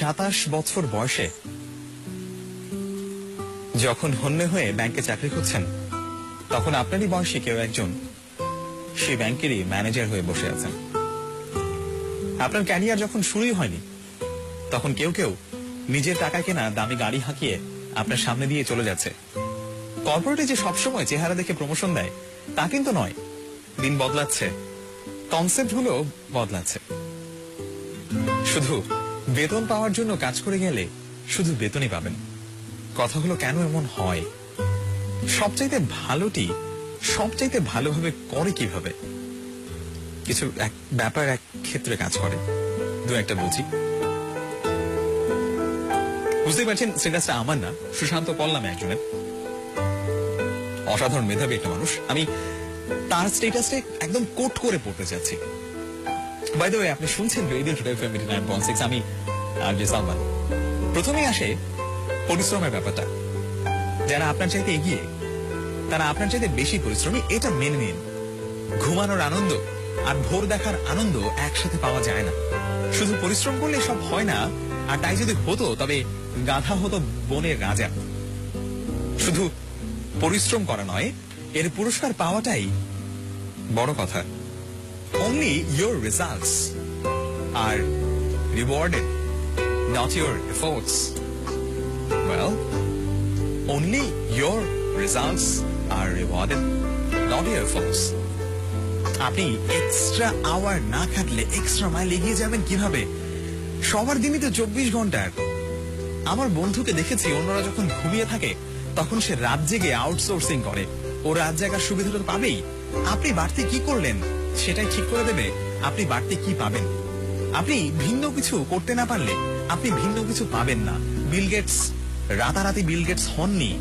27 বছর বয়সে যখন হন্যে হয়ে ব্যাংকে চাকরি করছেন, তখন আপনারই বয়সী কেউ একজন সেই ব্যাংকেরই ম্যানেজার হয়ে বসে আছেন। আপনার ক্যারিয়ার যখন শুরুই হয়নি, তখন কেউ কেউ নিজের টাকা কেনা দামি গাড়ি হাঁকিয়ে আপনার সামনে দিয়ে চলে যাচ্ছে। কর্পোরেটে যে সবসময় চেহারা দেখে প্রমোশন দেয় তা কিন্তু নয়। দিন বদলাচ্ছে, কনসেপ্ট গুলো বদলাচ্ছে। শুধু বেতন পাওয়ার জন্য কাজ করে গেলে শুধু বেতনই পাবেন। কথাগুলো কেন এমন হয়? সবচাইতে ভালোটি সবচাইতে ভালোভাবে করে কিভাবে? কিছু এক ব্যাপার এক ক্ষেত্রে কাজ করে, দু একটা বুঝি। বুঝতেই পারছেন স্ট্যাটাসটা আমার না, সুশান্ত পল নামে একজনের। অসাধারণ মেধাবী একটা মানুষ। আমি তার স্ট্যাটাসটা একদম কোট করে পড়তে চাচ্ছি। বাই দ্য ওয়ে, আপনি শুনছেন রেডিও টুডে এফএম 89.6, আমি আরজে সালমান। প্রথমেই আসে পরিশ্রমের ব্যাপারটা। যারা আপনার চাইতে এগিয়ে, তারা আপনার চাইতে বেশি পরিশ্রমী, এটা মেনে নিন। ঘুমানোর আনন্দ আর ভোর দেখার আনন্দ একসাথে পাওয়া যায় না। শুধু পরিশ্রম করলে সব হয় না, আর তাই যদি হতো তবে গাধা হতো বনের রাজা। শুধু পরিশ্রম করা নয়, এর পুরস্কার পাওয়াটাই বড় কথা। Only your results are rewarded, not your efforts. Well, only your results are rewarded, not your efforts. আপনি এক্সট্রা আওয়ার না খাটলে এক্সট্রা মাইল এগিয়ে যাবেন কিভাবে? সবার দিনই তো 24 ঘন্টার। আমার বন্ধুকে দেখেছি, অন্যরা যখন ঘুমিয়ে থাকে তখন সে রাত জেগে আউটসোর্সিং করে। ও রাত জাগার সুবিধাটা তো পাবেই। আপনি বাড়তি কি করলেন সেটাই ঠিক করে দেবে আপনি বাড়তি কি পাবেন। আপনি ভিন্ন কিছু করতে না পারলে আপনি ভিন্ন কিছু পাবেন না। বিল গেটস রাতারাতি বিল গেটস হননি।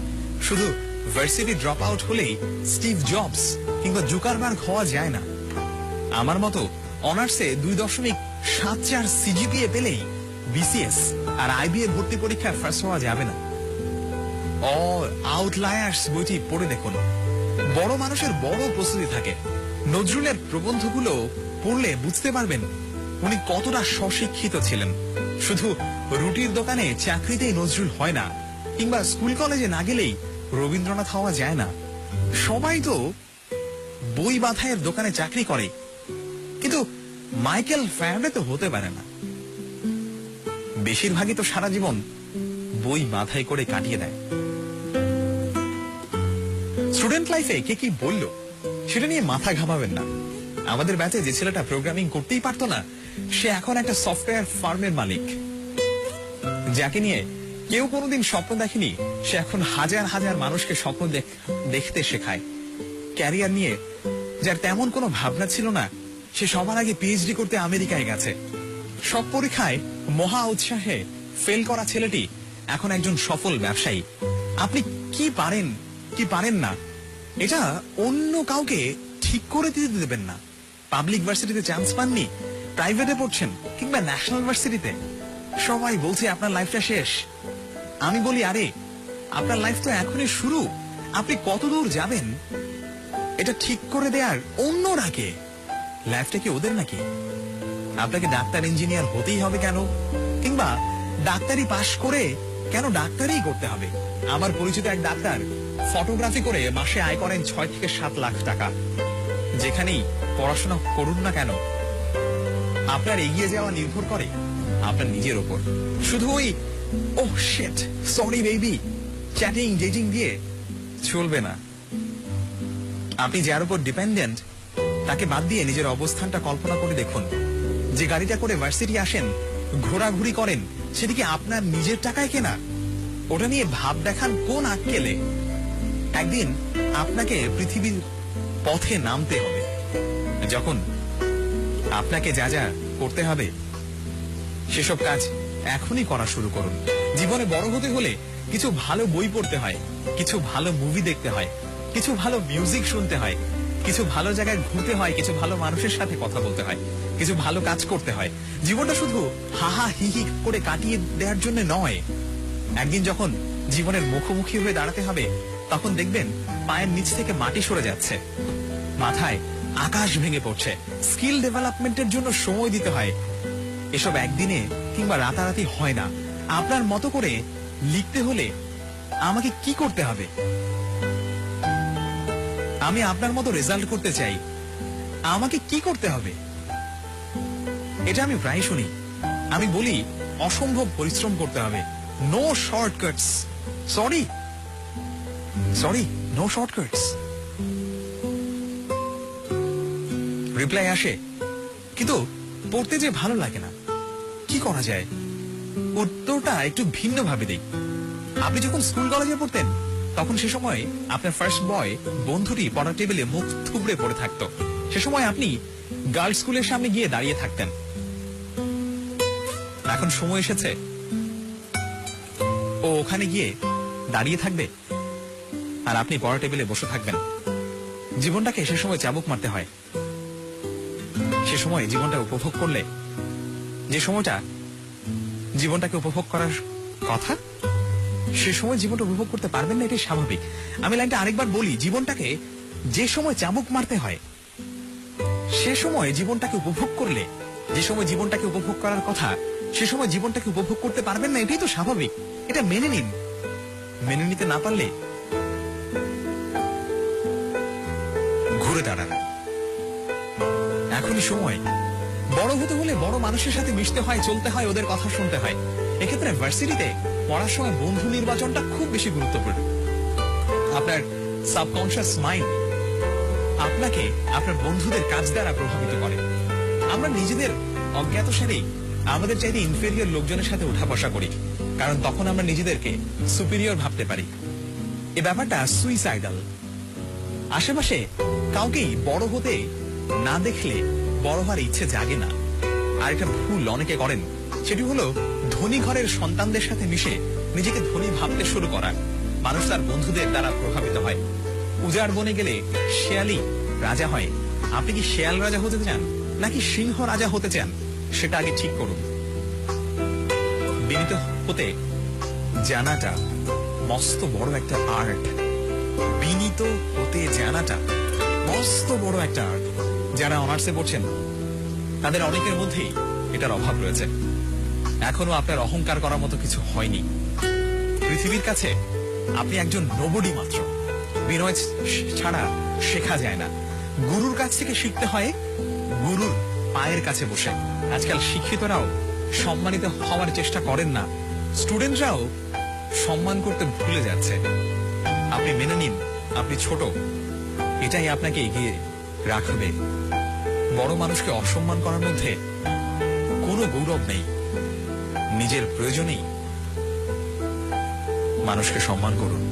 শুধু ভার্সিটি ড্রপ আউট হলেই স্টিভ জবস কিংবা জুকারবার্গ হওয়া যায় না। আমার মতো অনার্সে 2.74 সিজিপিএ পেলেই বিসিএস আর আইবিএ ভর্তি পরীক্ষায় ফার্স্ট হওয়া যাবে না। অল আউটলায়ার্স বইটি পড়ে দেখুন। বড় মানুষের বড় প্রস্তুতি থাকে। নজরুলের প্রবন্ধগুলো পড়লে বুঝতে পারবেন উনি কতটা স্বশিক্ষিত ছিলেন। শুধু রুটির দোকানে চাকরিতেই নজরুল হয় না, কিংবা স্কুল কলেজে না গেলেই রবীন্দ্রনাথ হওয়া যায় না। সবাই তো বই বাঁধাইয়ের দোকানে চাকরি করে, কিন্তু মাইকেল ফ্যারাডে তো হতে পারে না। বেশিরভাগই তো সারা জীবন বই বাঁধাই করে কাটিয়ে দেয়। স্টুডেন্ট লাইফে কে কি বলল সেটা নিয়ে মাথা ঘামাবেন না। আমাদের ব্যাচে যে ছেলেটা প্রোগ্রামিং করতেই পারতো না, সে এখন একটা সফটওয়্যার ফার্মের মালিক। যাকে নিয়ে কেউ কোনোদিন স্বপ্ন দেখেনি, সে এখন হাজার হাজার মানুষকে স্বপ্ন দেখতে শেখায়। ক্যারিয়ার নিয়ে যার তেমন কোনো ভাবনা ছিল না, সে সবার আগে পিএইচডি করতে আমেরিকায় গেছে। সব পরীক্ষায় মহা উৎসাহে ফেল করা ছেলেটি এখন একজন সফল ব্যবসায়ী। আপনি কি পারেন কি পারেন না এটা অন্য কাউকে ঠিক করে দিতে দেবেন না। পাবলিক ভার্সিটিতে চান্স পাননি, প্রাইভেটে পড়ছেন কিংবা ন্যাশনাল ভার্সিটিতে, সবাই বলছে আপনার লাইফটা শেষ। আমি বলি, আরে আপনার লাইফ তো এখনই শুরু। আপনি কত দূর যাবেন এটা ঠিক করে দেয়ার অন্যরা কে? লাইফটা কি ওদের নাকি? আপনাকে ডাক্তার ইঞ্জিনিয়ার হতেই হবে কেন? কিংবা ডাক্তারি পাশ করে কেন ডাক্তারি করতে হবে? আমার পরিচিত এক ডাক্তার ফটোগ্রাফি করে মাসে আয় করেন 6 থেকে 7 লাখ টাকা। যেখানেই পড়াশোনা করুন না কেন, আপনার এগিয়ে যাওয়া নির্ভর করে আপনার নিজের উপর। শুধু ওই ও shit sorry baby chatting dating দিয়ে চলবে না। আপনি যার উপর ডিপেন্ডেন্ট তাকে বাদ দিয়ে নিজের অবস্থানটা কল্পনা করে দেখুন। যে গাড়িটা করে ভার্সিটি আসেন, ঘোরাঘুরি করেন, সেদিকে আপনার নিজের টাকায় কেনা। ওটা নিয়ে ভাব দেখান কোন আক্কেলে? একদিন আপনাকে পৃথিবীর পথে নামতে হবে। যখন আপনাকে যা যা করতে হবে সেসব কাজ এখনই করা শুরু করুন। জীবনে বড় হতে হলে কিছু ভালো বই পড়তে হয়, কিছু ভালো মুভি দেখতে হয়, কিছু ভালো মিউজিক শুনতে হয়, কিছু ভালো জায়গায় ঘুরতে হয়, কিছু ভালো মানুষের সাথে কথা বলতে হয়, কিছু ভালো কাজ করতে হয়। জীবনটা শুধু হাহা হি হি করে কাটিয়ে দেওয়ার জন্য নয়। একদিন যখন জীবনের মুখোমুখি হয়ে দাঁড়াতে হবে, তখন দেখবেন পায়ের নিচ থেকে মাটি সরে যাচ্ছে, মাথায় আকাশ ভেঙে পড়ছে। স্কিল ডেভেলপমেন্টের জন্য সময় দিতে হয়। এসব একদিনে কিংবা রাতারাতি হয় না। আপনার মতো করে লিখতে হলে আমাকে কি করতে হবে? আমি আপনার মতো রেজাল্ট করতে চাই, আমাকে কি করতে হবে? এটা আমি প্রায় শুনি। আমি বলি অসম্ভব পরিশ্রম করতে হবে। No shortcuts. Sorry, no shortcuts. Reply আসে, কিন্তু পড়তে যে ভালো লাগে না। কি করা যায়? উত্তরটা একটু ভিন্ন ভাবে দেই। আপনি যখন স্কুল কলেজে পড়তেন, তখন সে সময় আপনার ফার্স্ট বয় বন্ধুটি পড়ার টেবিলে মুখ থুবড়ে পড়ে থাকতো। সে সময় আপনি গার্লস স্কুলের সামনে গিয়ে দাঁড়িয়ে থাকতেন। এখন সময় এসেছে ও ওখানে গিয়ে দাঁড়িয়ে থাকবে, আর আপনি পড়ার টেবিলে বসে থাকবেন। জীবনটাকে সে সময় চাবুক মারতে হয়। সে সময় জীবনটা উপভোগ করলে, যে সময়টা জীবনটাকে উপভোগ করার কথা, সে সময় জীবনটা উপভোগ করতে পারবেন না, এটাই স্বাভাবিক। আমি লাইনটা আরেকবার বলি, জীবনটাকে যে সময় চাবুক মারতে হয়, সে সময় জীবনটাকে উপভোগ করলে, যে সময় জীবনটাকে উপভোগ করার কথা, সে সময় জীবনটাকে উপভোগ করতে পারবেন না, এটাই তো স্বাভাবিক। এটা মেনে নিন। মেনে নিতে না পারলে ঘুরে দাঁড়ান। এখনই সময়। বড় হতে হলে বড় মানুষের সাথে মিশতে হয়, চলতে হয়, ওদের কথা শুনতে হয়। এক্ষেত্রে ভার্সিটিতে পড়ার সময় বন্ধু নির্বাচনটা খুব বেশি গুরুত্বপূর্ণ। আপনার সাবকনশিয়াস মাইন্ড আপনাকে আপনার বন্ধুদের কাজ দ্বারা প্রভাবিত করে। আমরা নিজেদের অজ্ঞাতসারেই আমাদের চাইতে ইনফেরিয়র লোকজনের সাথে উঠা বসা করি, কারণ তখন আমরা নিজেদেরকে সুপিরিয়র ভাবতে পারি। এই ব্যাপারটা সুইসাইডাল। আশেপাশে কাউকেই বড় হতে না দেখলে বড় হওয়ার ইচ্ছে জাগে না। আর একটা ভুল অনেকে করেন, সেটি হলো ধনী ঘরের সন্তানদের সাথে মিশে নিজেকে ধনী ভাবতে শুরু করা। মানুষ তার বন্ধুদের দ্বারা প্রভাবিত হয়। উজাড় বনে গেলে শেয়ালই রাজা হয়। আপনি কি শেয়াল রাজা হতে চান নাকি সিংহ রাজা হতে চান, সেটা আগে ঠিক করুন। বিনীত হতে জানাটা মস্ত বড় একটা আর্ট। বিনীত হতে জানাটা মস্ত বড় একটা আর্ট। যারা অনার্সে পড়ছেন তাদের অনেকের মধ্যেই এটার অভাব রয়েছে। এখনো আপনার অহংকার করার মতো কিছু হয়নি। পৃথিবীর কাছে আপনি একজন নোবডি মাত্র। বিনয় ছাড়া শেখা যায় না। গুরুর কাছ থেকে শিখতে হয়, গুরুর পায়ের কাছে বসে। আজকাল শিক্ষিতরাও সম্মানিত হওয়ার চেষ্টা করেন না, স্টুডেন্টরাও সম্মান করতে ভুলে যাচ্ছে। আপনি মেনে নিন আপনি ছোট, এটাই আপনাকে এগিয়ে রাখবে। বড় মানুষকে অসম্মান করার মধ্যে কোনো গৌরব নেই। নিজের প্রয়োজনেই মানুষকে সম্মান করুন।